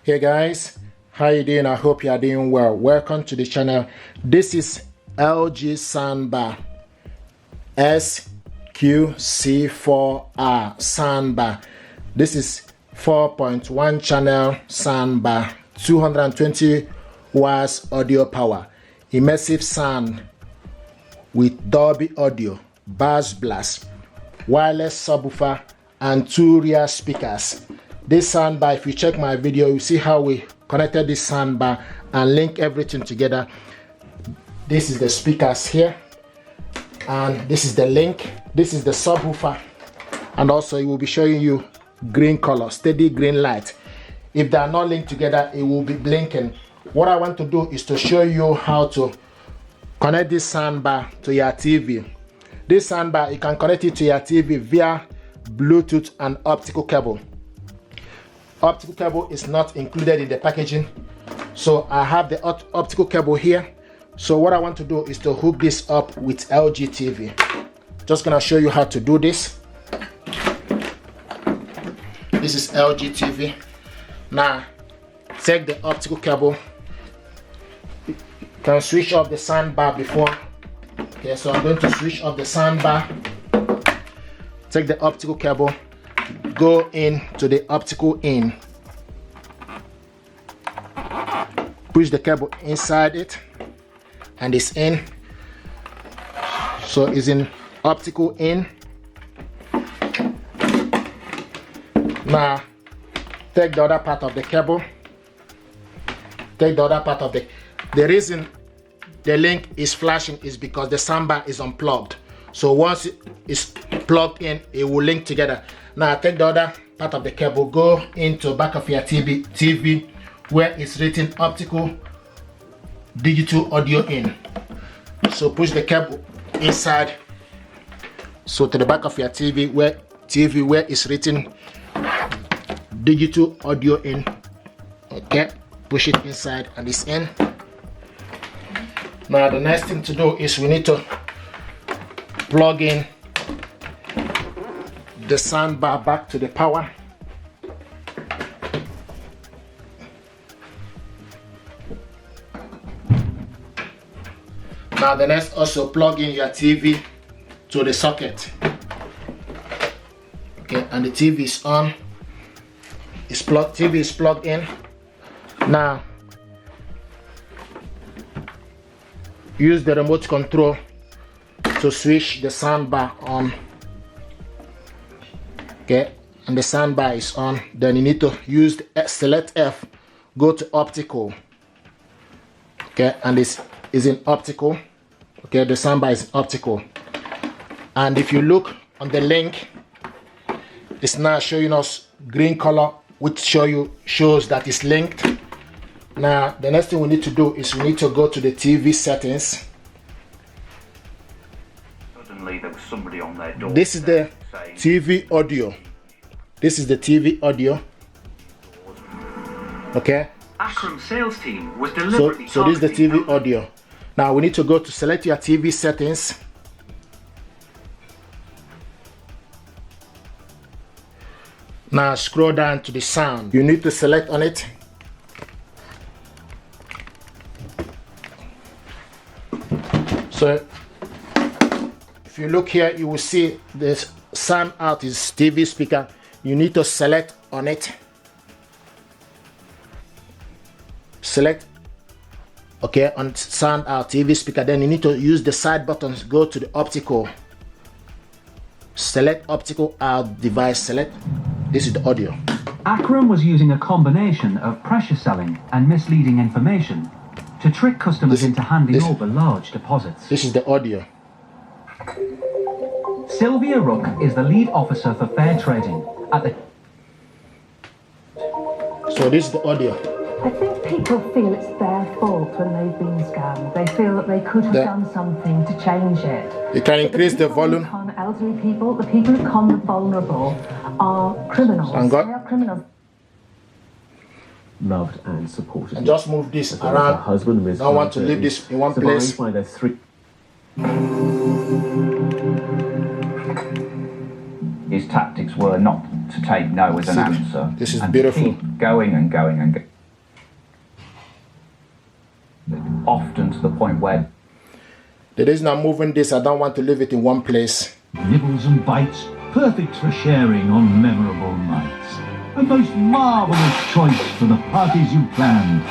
Hey guys, how you doing? I hope you are doing well. Welcome to the channel. This is LG Soundbar SQC4R Soundbar. This is 4.1 channel soundbar, 220 watts audio power, immersive sound with Dolby audio, bass blast, wireless subwoofer, and 2 rear speakers. This soundbar, if you check my video, you see how we connected this soundbar and link everything together. This is the speakers here, and this is the link. This is the subwoofer, and also it will be showing you green color, steady green light. If they are not linked together, it will be blinking. What I want to do is to show you how to connect this soundbar to your TV. This soundbar, you can connect it to your TV via Bluetooth and optical cable. Optical cable is not included in the packaging, so I have the optical cable here. So what I want to do is to hook this up with LG TV. Just gonna show you how to do this. This is LG TV. Now take the optical cable. You can switch off the soundbar before. Okay, so I'm going to switch off the soundbar. Take the optical cable, go into the optical in, push the cable inside it, and it's in. So it's in optical in. Now take the other part of the cable, take the other part of the reason the link is flashing is because the soundbar is unplugged. So once it is plugged in, it will link together. Now take the other part of the cable, go into back of your TV where it's written optical digital audio in. So push the cable inside, so to the back of your TV where it's written digital audio in. Okay, push it inside and it's in. Now the next thing to do is we need to plug in the soundbar back to the power. Now the next, also plug in your TV to the socket. Okay, and the TV is on. TV is plugged in. Now use the remote control to switch the soundbar on. Okay, and the soundbar is on. Then you need to use the select F, go to optical. Okay, and this is in optical. Okay, the soundbar is optical. And if you look on the link, it's now showing us green color, which shows that it's linked. Now the next thing we need to do is we need to go to the TV settings. Suddenly there was somebody on their door. This is the TV audio. This is the TV audio. Okay. Akram's sales team was deliberately So this is the TV audio. Now we need to go to select your TV settings. Now scroll down to the sound. You need to select on it. So if you look here, you will see this sound out is TV speaker. You need to select on it. Select, okay, on sound out TV speaker. Then you need to use the side buttons. Go to the optical. Select optical out device. Select. This is the audio. Akram was using a combination of pressure selling and misleading information to trick customers into handing over large deposits. This is the audio. Sylvia Rook is the lead officer for fair trading at the... So this is the audio. I think people feel it's their fault when they've been scammed. They feel that they could have done something to change it. You can increase the volume. Elderly people, the people who con the vulnerable, are criminals. They are criminals. Loved and supported. And just move this around. Husband, I don't want to leave this in one place. By their three. His tactics were not to take no as an answer. This is beautiful. Keep going and going and going. often to the point where The reason I'm moving this, I don't want to leave it in one place. Nibbles and bites, perfect for sharing on memorable nights. A most marvellous choice for the parties you planned.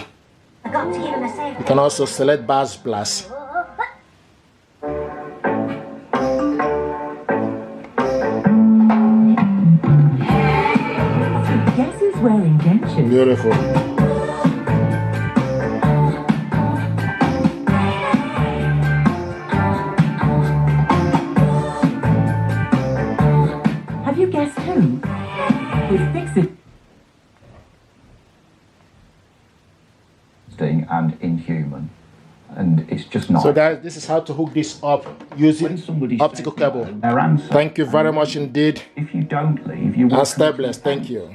I got to give him a safe. You can also select Bass Blast. Guess who's wearing dentures? Beautiful. Have you guessed who? With Fix-It. and inhuman, and it's just not. So guys, this is how to hook this up using optical cable. Their answer, Thank you very much indeed. if you don't leave, you will And stay blessed. Thank you.